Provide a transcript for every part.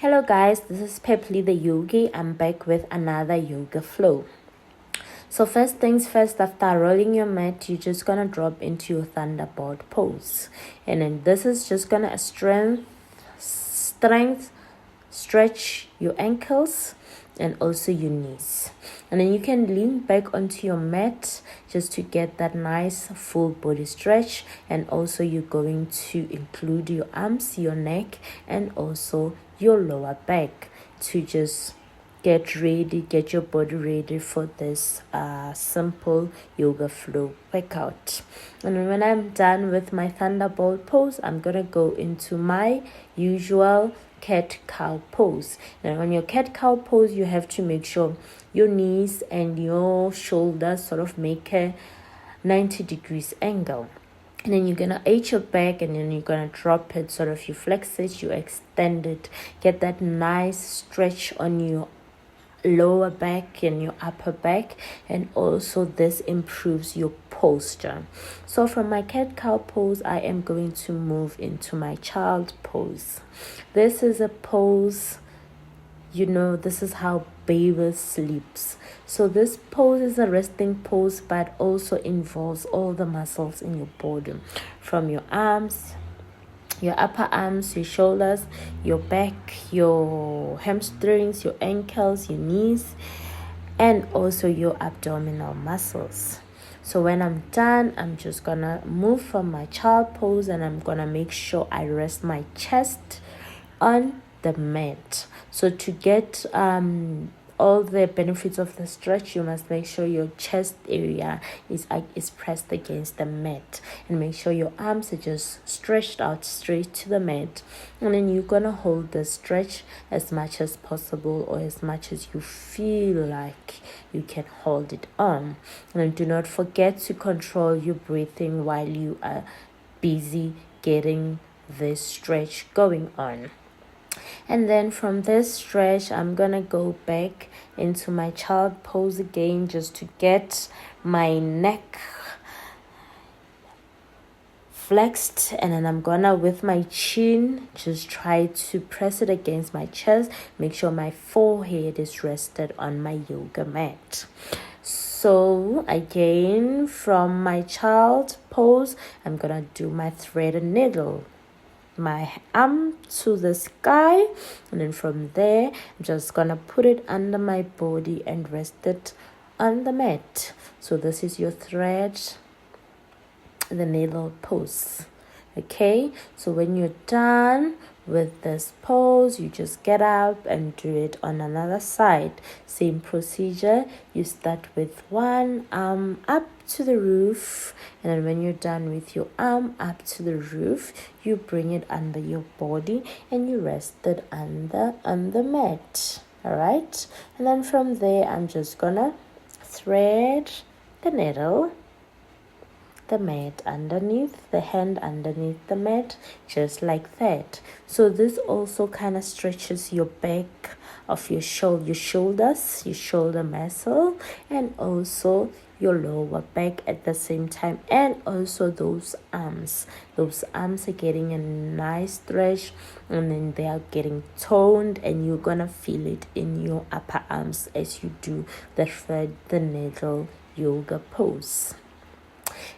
Hello guys, this is Pepli the Yogi. I'm back with another yoga flow. So first things first, after rolling your mat, you're just gonna drop into your thunderbolt pose. And then this is just gonna strength, stretch your ankles and also your knees. And then you can lean back onto your mat just to get that nice full body stretch. And also you're going to include your arms, your neck, and also your lower back to just get your body ready for this simple yoga flow workout. And when I'm done with my thunderbolt pose, I'm gonna go into my usual cat-cow pose. And on your cat-cow pose, you have to make sure your knees and your shoulders sort of make a 90 degrees angle. And then you're gonna arch your back, and then you're gonna drop it, sort of you flex it, you extend it, get that nice stretch on your lower back and your upper back, and also this improves your posture. So from my cat-cow pose, I am going to move into my child pose. This is a pose, this is how baby sleeps. So this pose is a resting pose, but also involves all the muscles in your body, from your arms, your upper arms, your shoulders, your back, your hamstrings, your ankles, your knees, and also your abdominal muscles. So when I'm done, I'm just gonna move from my child pose, and I'm gonna make sure I rest my chest on the mat. So to get all the benefits of the stretch, you must make sure your chest area is pressed against the mat, and make sure your arms are just stretched out straight to the mat. And then you're gonna hold the stretch as much as possible, or as much as you feel like you can hold it on. And then do not forget to control your breathing while you are busy getting this stretch going on. And then from this stretch, I'm gonna go back into my child pose again, just to get my neck flexed. And then I'm gonna, with my chin, just try to press it against my chest, make sure my forehead is rested on my yoga mat. So again, from my child pose, I'm gonna do my thread and needle, my arm to the sky, and then from there I'm just gonna put it under my body and rest it on the mat. So this is your thread the needle pose. Okay, so when you're done with this pose, you just get up and do it on another side. Same procedure. You start with one arm up to the roof, and then when you're done with your arm up to the roof, you bring it under your body and you rest it on the mat. All right, and then from there I'm just gonna thread the needle, the mat underneath, the hand underneath the mat, just like that. So this also kind of stretches your back of your shoulders, your shoulder muscle, and also your lower back at the same time, and also those arms are getting a nice stretch, and then they are getting toned, and you're gonna feel it in your upper arms as you do the thread the needle yoga pose.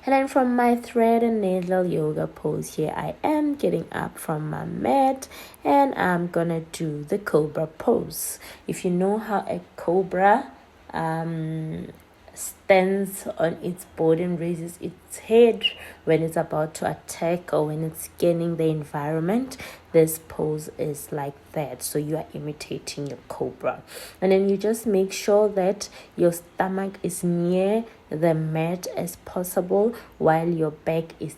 And then from my thread and needle yoga pose, here I am getting up from my mat, and I'm gonna do the cobra pose. If you know how a cobra stands on its body and raises its head when it's about to attack or when it's scanning the environment, this pose is like that. So you are imitating your cobra, and then you just make sure that your stomach is near the mat as possible, while your back is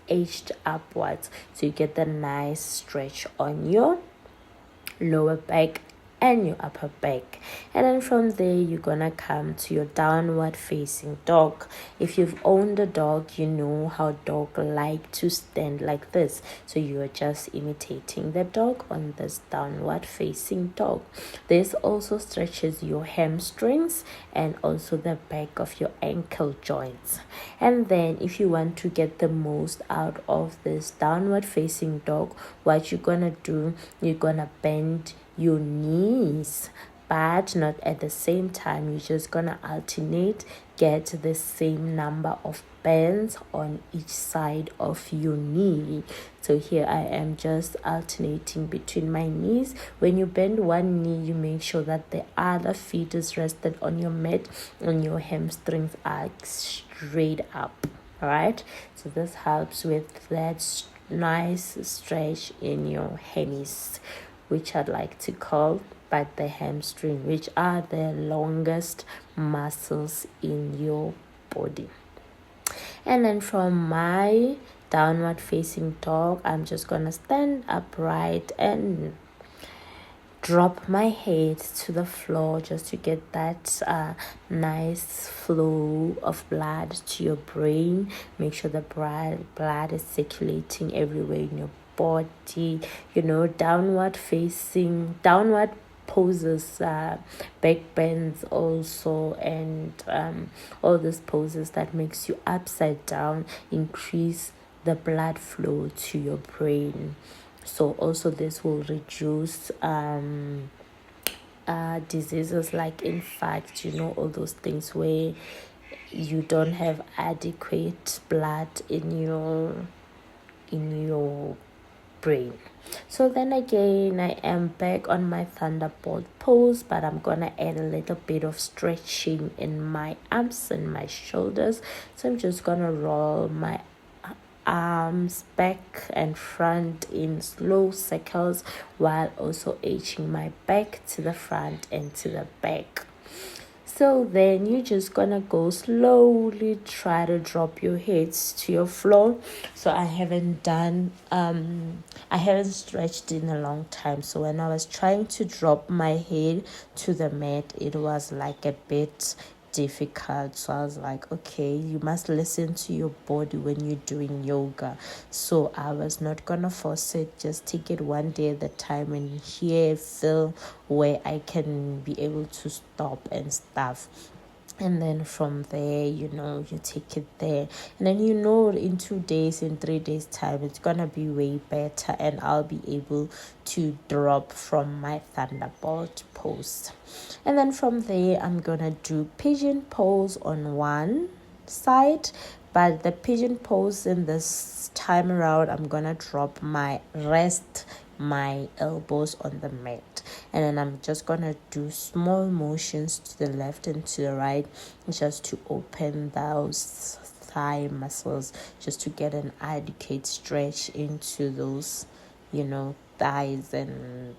edged upwards, so you get the nice stretch on your lower back and your upper back. And then from there, you're gonna come to your downward facing dog. If you've owned a dog, you know how dog like to stand like this. So you are just imitating the dog on this downward facing dog. This also stretches your hamstrings and also the back of your ankle joints. And then if you want to get the most out of this downward facing dog, what you're gonna do, you're gonna bend your knees, but not at the same time. You're just gonna alternate, get the same number of bends on each side of your knee. So here I am just alternating between my knees. When you bend one knee, you make sure that the other feet is rested on your mat and your hamstrings are straight up. All right, so this helps with that nice stretch in your hammies, which I'd like to call but the hamstring, which are the longest muscles in your body. And then from my downward facing dog, I'm just gonna stand upright and drop my head to the floor just to get that nice flow of blood to your brain. Make sure the blood is circulating everywhere in your body. Downward poses, back bends also, and all these poses that makes you upside down increase the blood flow to your brain. So also this will reduce diseases like infarct, all those things where you don't have adequate blood in your brain. So then again, I am back on my thunderbolt pose, but I'm gonna add a little bit of stretching in my arms and my shoulders. So I'm just gonna roll my arms back and front in slow circles while also arching my back to the front and to the back. So then you're just gonna go slowly, try to drop your hips to your floor. So I haven't stretched in a long time. So when I was trying to drop my head to the mat, it was like a bit difficult. So I was like, okay, you must listen to your body when you're doing yoga. So I was not gonna force it, just take it one day at a time and feel where I can be able to stop and stuff. And then from there, you take it there. And then, in 2 days, in 3 days time, it's going to be way better. And I'll be able to drop from my thunderbolt pose. And then from there, I'm going to do pigeon pose on one side. But the pigeon pose in this time around, I'm going to drop my elbows on the mat, and then I'm just gonna do small motions to the left and to the right just to open those thigh muscles, just to get an adequate stretch into those thighs, and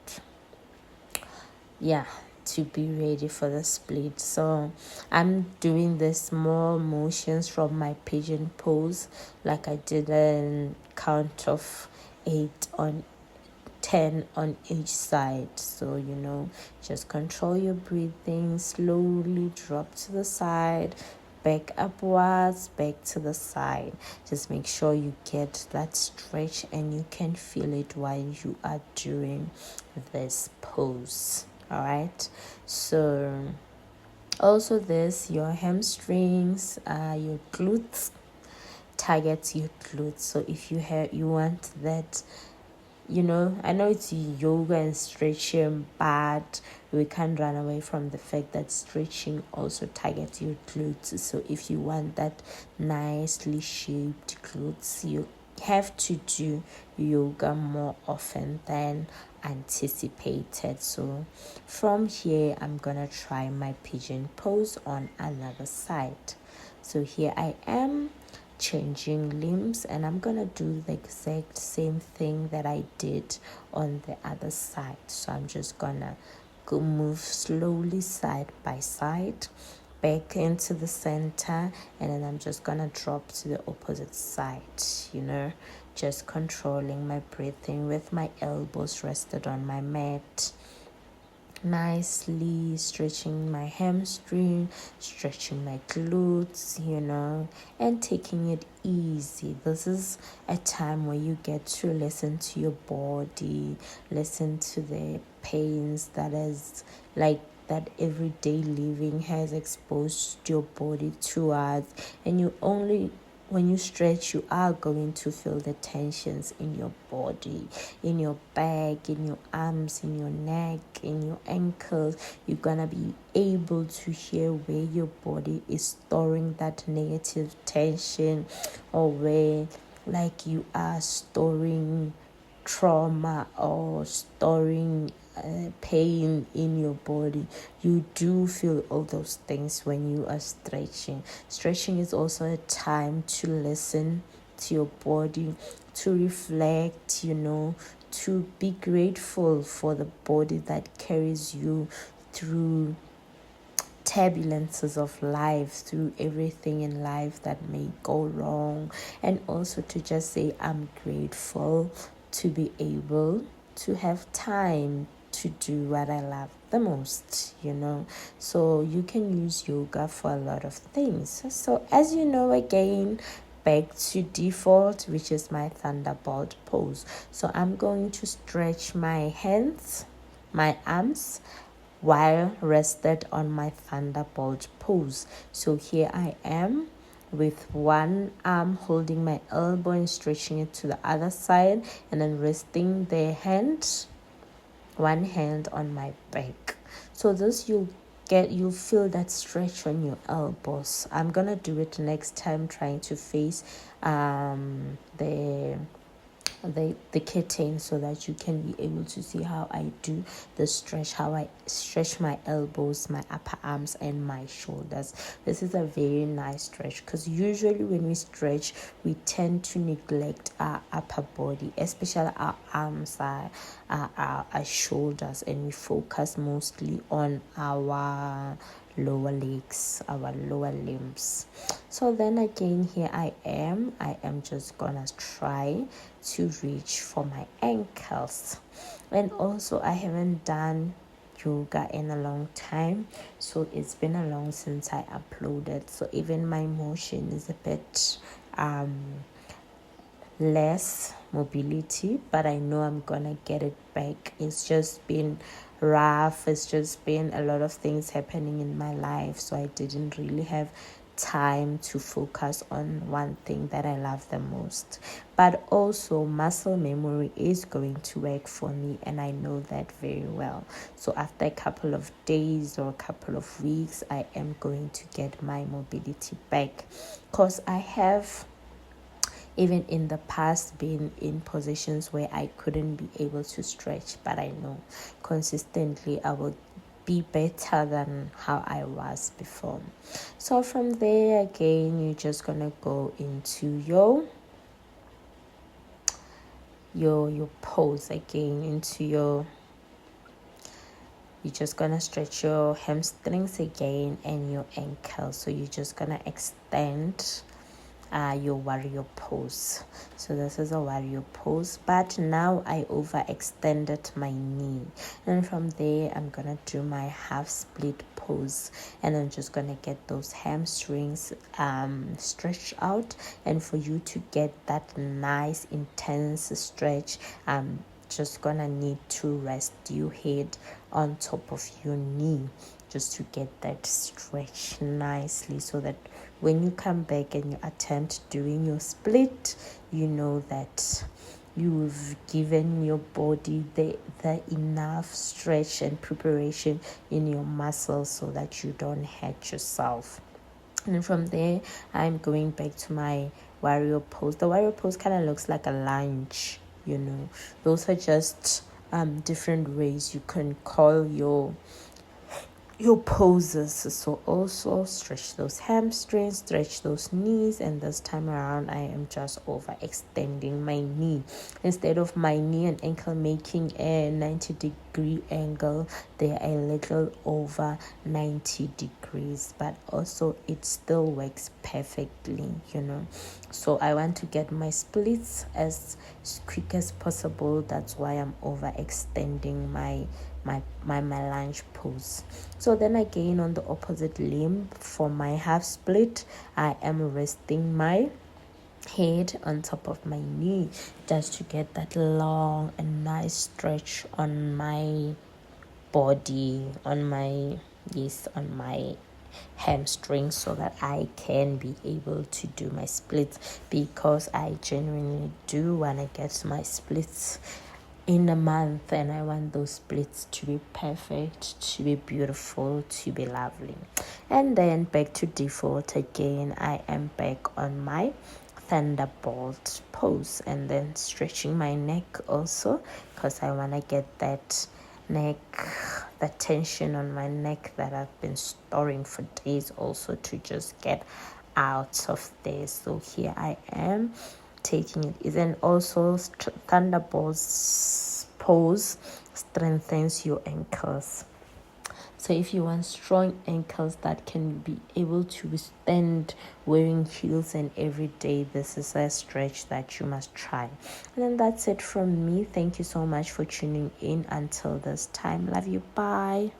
to be ready for the split. So I'm doing the small motions from my pigeon pose, like I did a count of 10 on each side. So just control your breathing, slowly drop to the side, back upwards, back to the side. Just make sure you get that stretch and you can feel it while you are doing this pose. All right, so also your hamstrings, your glutes, targets your glutes. So if you want that, I know it's yoga and stretching, but we can't run away from the fact that stretching also targets your glutes. So if you want that nicely shaped glutes, you have to do yoga more often than anticipated. So from here, I'm gonna try my pigeon pose on another side. So here I am changing limbs, and I'm gonna do the exact same thing that I did on the other side. So I'm just gonna go move slowly side by side back into the center, and then I'm just gonna drop to the opposite side, just controlling my breathing with my elbows rested on my mat. nicely, stretching my hamstring, stretching my glutes, and taking it easy. This is a time where you get to listen to your body, listen to the pains that everyday living has exposed your body towards. And when you stretch, you are going to feel the tensions in your body, in your back, in your arms, in your neck, in your ankles. You're gonna be able to hear where your body is storing that negative tension, or where you are storing trauma or storing pain in your body. You do feel all those things when you are stretching. Stretching is also a time to listen to your body, to reflect, to be grateful for the body that carries you through turbulences of life, through everything in life that may go wrong, and also to just say, I'm grateful to be able to have time to do what I love the most, So you can use yoga for a lot of things. So as you know, again, back to default, which is my thunderbolt pose. So I'm going to stretch my hands, my arms, while rested on my thunderbolt pose. So here I am with one arm holding my elbow and stretching it to the other side, and then resting one hand on my back. So this you'll feel that stretch on your elbows. I'm gonna do it next time, trying to face the curtain, so that you can be able to see how I do the stretch, how I stretch my elbows, my upper arms, and my shoulders. This is a very nice stretch, because usually when we stretch, we tend to neglect our upper body, especially our arms, our shoulders, and we focus mostly on our lower legs, our lower limbs. So then again, here I am just gonna try to reach for my ankles. And also, I haven't done yoga in a long time, so it's been a long since I uploaded, so even my motion is a bit less mobility, but I know I'm gonna get it back. It's just been rough. It's just been a lot of things happening in my life, so I didn't really have time to focus on one thing that I love the most. But also, muscle memory is going to work for me, and I know that very well. So after a couple of days or a couple of weeks, I am going to get my mobility back, because I have, even in the past, been in positions where I couldn't be able to stretch, but I know consistently I will be better than how I was before. So from there, again, you're just gonna go into your pose again, you're just gonna stretch your hamstrings again and your ankles. So you're just gonna extend your warrior pose. So this is a warrior pose, but now I overextended my knee, and from there I'm gonna do my half split pose, and I'm just gonna get those hamstrings stretched out. And for you to get that nice intense stretch, just gonna need to rest your head on top of your knee, just to get that stretch nicely, so that when you come back and you attempt doing your split, you know that you've given your body the enough stretch and preparation in your muscles, so that you don't hurt yourself. And from there, I'm going back to my warrior pose. The warrior pose kind of looks like a lunge, Those are just different ways you can call your poses. So also stretch those hamstrings, stretch those knees, and this time around I am just overextending my knee. Instead of my knee and ankle making a 90-degree angle, they are a little over 90 degrees, but also it still works perfectly, So I want to get my splits as quick as possible. That's why I'm overextending my my lunge pose. So then again, on the opposite limb for my half split, I am resting my head on top of my knee just to get that long and nice stretch on my body, on my hamstrings, so that I can be able to do my splits, because I genuinely do want to get my splits in a month, and I want those splits to be perfect, to be beautiful, to be lovely. And then back to default again, I am back on my thunderbolt pose, and then stretching my neck also, because I want to get that neck, the tension on my neck that I've been storing for days, also to just get out of there. So here I am taking it. And also thunderbolts pose strengthens your ankles. So if you want strong ankles that can be able to withstand wearing heels and every day, this is a stretch that you must try. And then that's it from me. Thank you so much for tuning in until this time. Love you. Bye.